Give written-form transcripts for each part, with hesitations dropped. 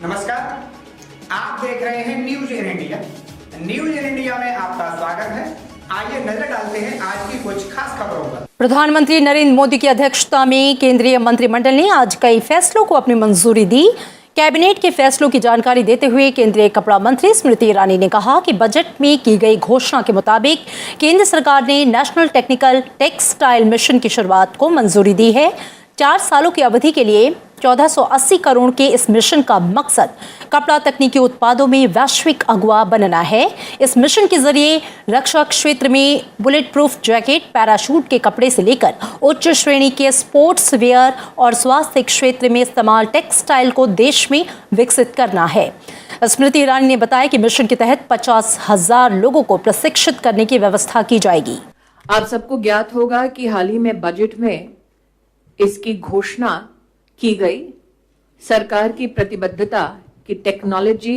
नमस्कार, आप देख रहे हैं news in India. News in India में आपका स्वागत है। आइए नजर डालते हैं आज की कुछ खास खबरों पर। प्रधानमंत्री नरेंद्र मोदी की अध्यक्षता में केंद्रीय मंत्रिमंडल ने आज कई फैसलों को अपनी मंजूरी दी। कैबिनेट के फैसलों की जानकारी देते हुए केंद्रीय कपड़ा मंत्री स्मृति ईरानी ने कहा कि बजट में की गई घोषणा के मुताबिक केंद्र सरकार ने नेशनल टेक्निकल टेक्सटाइल मिशन की शुरुआत को मंजूरी दी है। 4 सालों की अवधि के लिए 1480 करोड़ के इस मिशन का मकसद कपड़ा तकनीकी उत्पादों में वैश्विक अगुवा बनना है। इस मिशन के जरिए रक्षा क्षेत्र में बुलेट प्रूफ जैकेट, पैराशूट के कपड़े से लेकर उच्च श्रेणी के स्पोर्ट्स वेयर और स्वास्थ्य क्षेत्र में इस्तेमाल टेक्सटाइल को देश में विकसित करना है। स्मृति ईरानी ने बताया कि मिशन के तहत 50,000 लोगों को प्रशिक्षित करने की व्यवस्था की जाएगी। आप सबको ज्ञात होगा कि हाल ही में बजट में इसकी घोषणा की गई। सरकार की प्रतिबद्धता कि टेक्नोलॉजी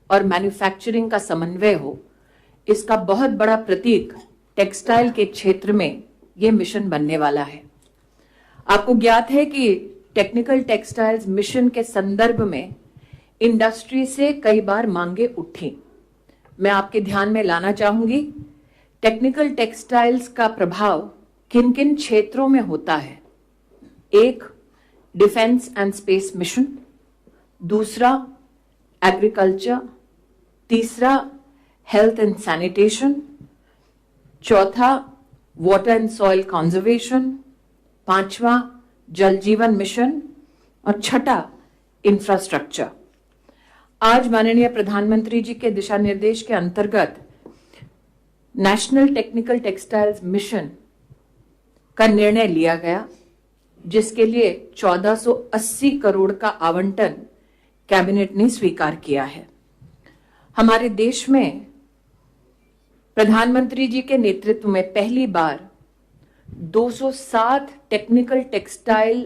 और मैन्युफैक्चरिंग का समन्वय हो, इसका बहुत बड़ा प्रतीक टेक्सटाइल के क्षेत्र में यह मिशन बनने वाला है। आपको ज्ञात है कि टेक्निकल टेक्सटाइल्स मिशन के संदर्भ में इंडस्ट्री से कई बार मांगे उठी। मैं आपके ध्यान में लाना चाहूंगी, टेक्निकल टेक्सटाइल्स का प्रभाव किन किन क्षेत्रों में होता है। एक, डिफेंस एंड स्पेस मिशन, दूसरा एग्रीकल्चर, तीसरा हेल्थ एंड सैनिटेशन, चौथा वाटर एंड सॉइल कंजर्वेशन, पांचवा जल जीवन मिशन और छठा इंफ्रास्ट्रक्चर। आज माननीय प्रधानमंत्री जी के दिशा निर्देश के अंतर्गत नेशनल टेक्निकल टेक्सटाइल्स मिशन का निर्णय लिया गया, जिसके लिए 1480 करोड़ का आवंटन कैबिनेट ने स्वीकार किया है। हमारे देश में प्रधानमंत्री जी के नेतृत्व में पहली बार 207 टेक्निकल टेक्सटाइल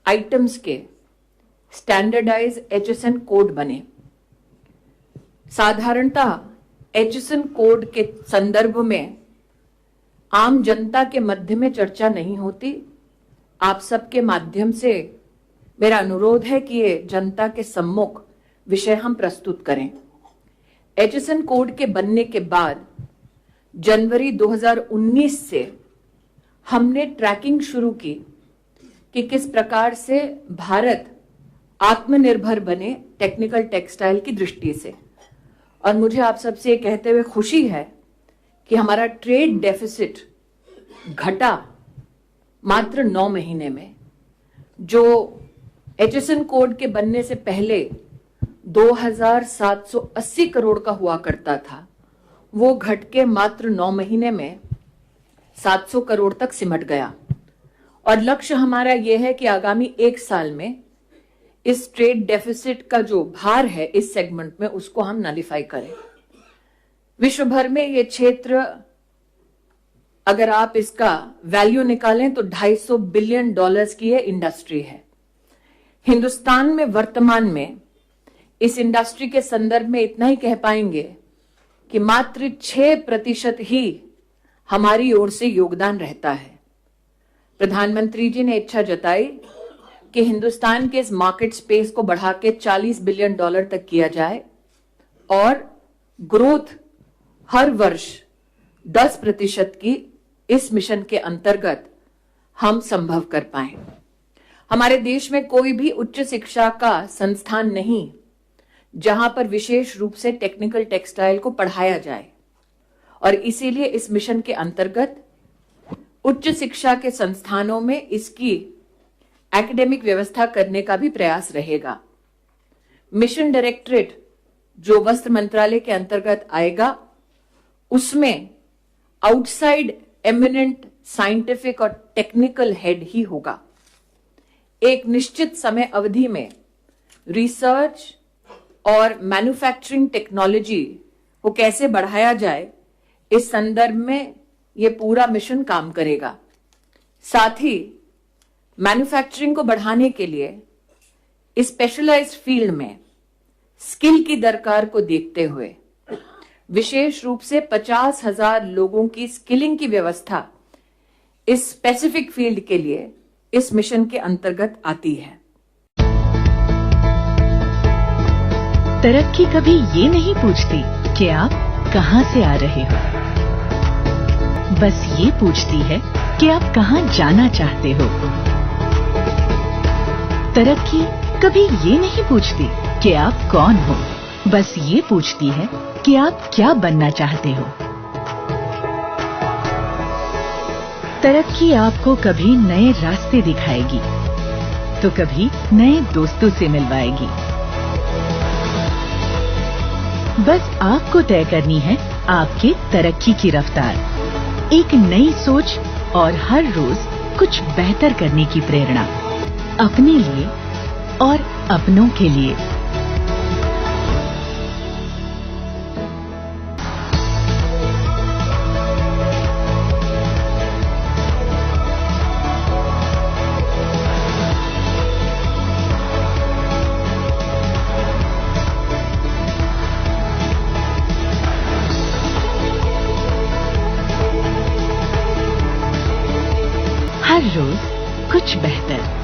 आइटम्स के स्टैंडर्डाइज HSN कोड बने। साधारणतः HSN कोड के संदर्भ में आम जनता के मध्य में चर्चा नहीं होती। आप सबके माध्यम से मेरा अनुरोध है कि ये जनता के सम्मुख विषय हम प्रस्तुत करें। HSN कोड के बनने के बाद जनवरी 2019 से हमने ट्रैकिंग शुरू की कि किस प्रकार से भारत आत्मनिर्भर बने टेक्निकल टेक्सटाइल की दृष्टि से। और मुझे आप सबसे ये कहते हुए खुशी है कि हमारा ट्रेड डेफिसिट घटा मात्र 9 महीने में। जो HSN कोड के बनने से पहले 2780 करोड़ का हुआ करता था, वो घट के मात्र 9 महीने में 700 करोड़ तक सिमट गया। और लक्ष्य हमारा यह है कि आगामी 1 साल में इस ट्रेड डेफिसिट का जो भार है इस सेगमेंट में, उसको हम नलिफाई करें। विश्व भर में ये क्षेत्र, अगर आप इसका वैल्यू निकालें तो $250 बिलियन की ये इंडस्ट्री है। हिंदुस्तान में वर्तमान में इस इंडस्ट्री के संदर्भ में इतना ही कह पाएंगे कि मात्र 6% ही हमारी ओर से योगदान रहता है। प्रधानमंत्री जी ने इच्छा जताई कि हिंदुस्तान के इस मार्केट स्पेस को बढ़ा के $40 बिलियन तक किया जाए और ग्रोथ हर वर्ष 10% की इस मिशन के अंतर्गत हम संभव कर पाए। हमारे देश में कोई भी उच्च शिक्षा का संस्थान नहीं जहां पर विशेष रूप से टेक्निकल टेक्सटाइल को पढ़ाया जाए, और इसीलिए इस मिशन के अंतर्गत उच्च शिक्षा के संस्थानों में इसकी एकेडमिक व्यवस्था करने का भी प्रयास रहेगा। मिशन डायरेक्टरेट जो वस्त्र मंत्रालय के अंतर्गत आएगा, उसमें आउटसाइड एमिनेंट साइंटिफिक और टेक्निकल हेड ही होगा। एक निश्चित समय अवधि में रिसर्च और मैन्युफैक्चरिंग टेक्नोलॉजी को कैसे बढ़ाया जाए, इस संदर्भ में यह पूरा मिशन काम करेगा। साथ ही मैन्युफैक्चरिंग को बढ़ाने के लिए इस स्पेशलाइज्ड फील्ड में स्किल की दरकार को देखते हुए विशेष रूप से 50,000 लोगों की स्किलिंग की व्यवस्था इस स्पेसिफिक फील्ड के लिए इस मिशन के अंतर्गत आती है। तरक्की कभी ये नहीं पूछती कि आप कहां से आ रहे हो, बस ये पूछती है कि आप कहां जाना चाहते हो। तरक्की कभी ये नहीं पूछती कि आप कौन हो, बस ये पूछती है कि आप क्या बनना चाहते हो। तरक्की आपको कभी नए रास्ते दिखाएगी तो कभी नए दोस्तों से मिलवाएगी। बस आपको तय करनी है आपके तरक्की की रफ्तार, एक नई सोच और हर रोज कुछ बेहतर करने की प्रेरणा, अपने लिए और अपनों के लिए। हर रोज कुछ बेहतर।